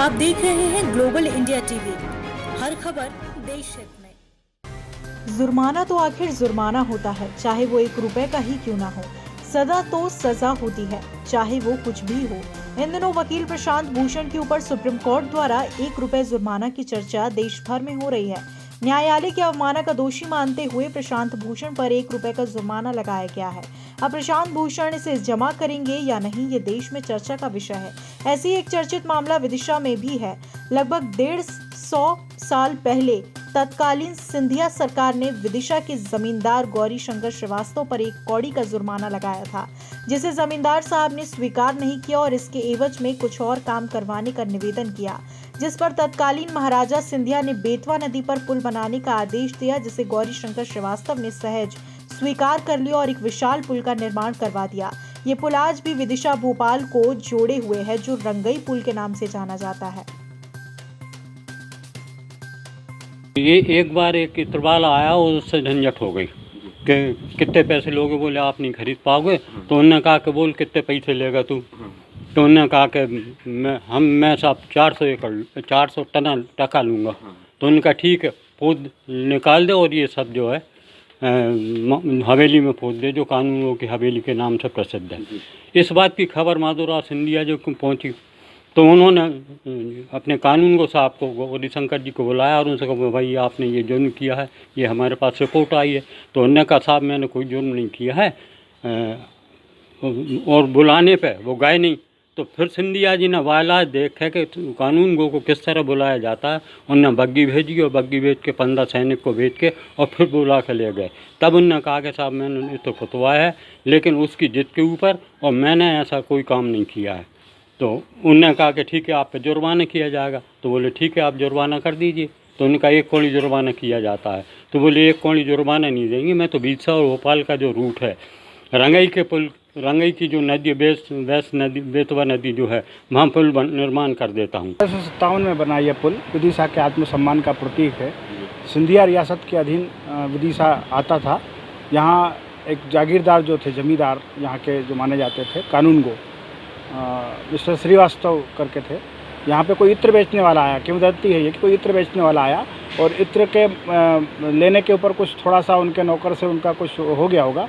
आप देख रहे हैं ग्लोबल इंडिया टीवी, हर खबर देश हित में। जुर्माना तो आखिर जुर्माना होता है, चाहे वो 1 रुपए का ही क्यों ना हो। सजा तो सजा होती है, चाहे वो कुछ भी हो। इन दिनों वकील प्रशांत भूषण के ऊपर सुप्रीम कोर्ट द्वारा 1 रुपए जुर्माना की चर्चा देश भर में हो रही है। न्यायालय की अवमानना का दोषी मानते हुए प्रशांत भूषण पर 1 रुपए का जुर्माना लगाया गया है। अब प्रशांत भूषण इसे जमा करेंगे या नहीं, ये देश में चर्चा का विषय है। ऐसी एक चर्चित मामला विदिशा में भी है। लगभग 150 साल पहले तत्कालीन सिंधिया सरकार ने विदिशा के जमींदार गौरी शंकर श्रीवास्तव पर 1 कौड़ी का जुर्माना लगाया था, जिसे जमींदार साहब ने स्वीकार नहीं किया और इसके एवज में कुछ और काम करवाने का निवेदन किया, जिस पर तत्कालीन महाराजा सिंधिया ने बेतवा नदी पर पुल बनाने का आदेश दिया, जिसे गौरी शंकर श्रीवास्तव ने सहज स्वीकार कर लिया और एक विशाल पुल का निर्माण करवा दिया। ये पुल आज भी विदिशा भोपाल को जोड़े हुए है, जो रंगई पुल के नाम से जाना जाता है। ये एक बार एक इतरवाल आया और उससे झंझट हो गई कि कितने पैसे लोगे, बोले आप नहीं खरीद पाओगे। तो उन्होंने कहा कि बोल कितने पैसे लेगा तू। तो उन्होंने कहा कि मैं साहब 400 टन टका लूँगा। तो उन्होंने कहा ठीक है, पोद निकाल दे और ये सब जो है हवेली में पोद दे, जो कानूनों की हवेली के नाम से प्रसिद्ध है। इस बात की खबर माधोराव सिंधिया जो पहुँची, तो उन्होंने अपने कानून को साहब को गौरी शंकर जी को बुलाया और उनसे कहा भाई आपने ये जुर्म किया है, ये हमारे पास रिपोर्ट आई है। तो उन्होंने कहा साहब मैंने कोई जुर्म नहीं किया है, और बुलाने पे वो गए नहीं। तो फिर सिंधिया जी ने वाला देखे कि कानून को किस तरह बुलाया जाता है। उन्होंने बग्गी भेजी और बग्गी भेज के 15 सैनिक को भेज के और फिर बुला के ले गए। तब उन्होंने कहा कि साहब मैंने तो खुतवाया है, लेकिन उसकी जिद के ऊपर, और मैंने ऐसा कोई काम नहीं किया है। तो उन्होंने कहा कि ठीक है आप पे जुर्माना किया जाएगा। तो बोले ठीक है आप जुर्माना कर दीजिए। तो उन्होंने कहा 1 कौड़ी जुर्माना किया जाता है। तो बोले 1 कौड़ी जुर्माना नहीं देंगे, मैं तो विदिशा और भोपाल का जो रूट है, रंगई के पुल, रंगई की जो नदी बेस नदी बेतवा नदी जो है, वहाँ पुल निर्माण कर देता हूँ। 1957 में बना यह पुल विदिशा के आत्मसम्मान का प्रतीक है। सिंधिया रियासत के अधीन विदिशा आता था। यहाँ एक जागीरदार जो थे, जमींदार यहाँ के जो माने जाते थे, कानून गो मिस्टर श्रीवास्तव करके थे। यहाँ पे कोई इत्र बेचने वाला आया, किंवदंती है ये कि कोई इत्र बेचने वाला आया और इत्र के लेने के ऊपर कुछ थोड़ा सा उनके नौकर से उनका कुछ हो गया होगा।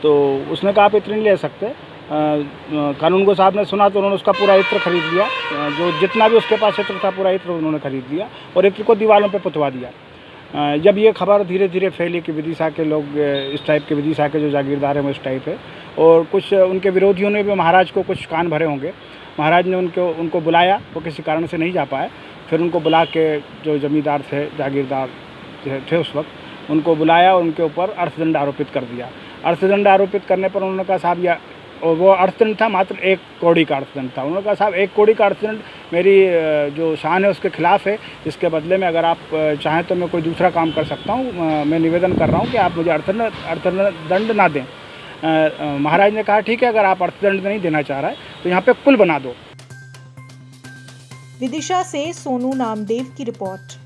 तो उसने कहा आप इत्र नहीं ले सकते। कानून गो साहब ने सुना तो उन्होंने उसका पूरा इत्र खरीद लिया, जो जितना भी उसके पास इत्र था पूरा इत्र उन्होंने खरीद लिया और इत्र को दीवारों पर पुतवा दिया। जब ये खबर धीरे धीरे फैली कि विदिशा के लोग इस टाइप के, विदिशा के जो जागीरदार हैं वो इस टाइप है, और कुछ उनके विरोधियों ने भी महाराज को कुछ कान भरे होंगे। महाराज ने उनको बुलाया, वो किसी कारण से नहीं जा पाए। फिर उनको बुला के जो जमींदार थे, जागीरदार थे उस वक्त, उनको बुलाया और उनके ऊपर अर्थदंड आरोपित कर दिया। अर्थदंड आरोपित करने पर उन्होंने कहा साहब या, और वो अर्थदंड था मात्र 1 कौड़ी का अर्थदंड था। उन्होंने कहा साहब 1 कौड़ी का अर्थदंड मेरी जो शान है उसके खिलाफ है। इसके बदले में अगर आप चाहें तो मैं कोई दूसरा काम कर सकता हूँ। मैं निवेदन कर रहा हूँ कि आप मुझे अर्थदंड ना दें। महाराज ने कहा ठीक है, अगर आप अर्थदंड नहीं देना चाह रहा है तो यहाँ पे पुल बना दो। विदिशा से सोनू नामदेव की रिपोर्ट।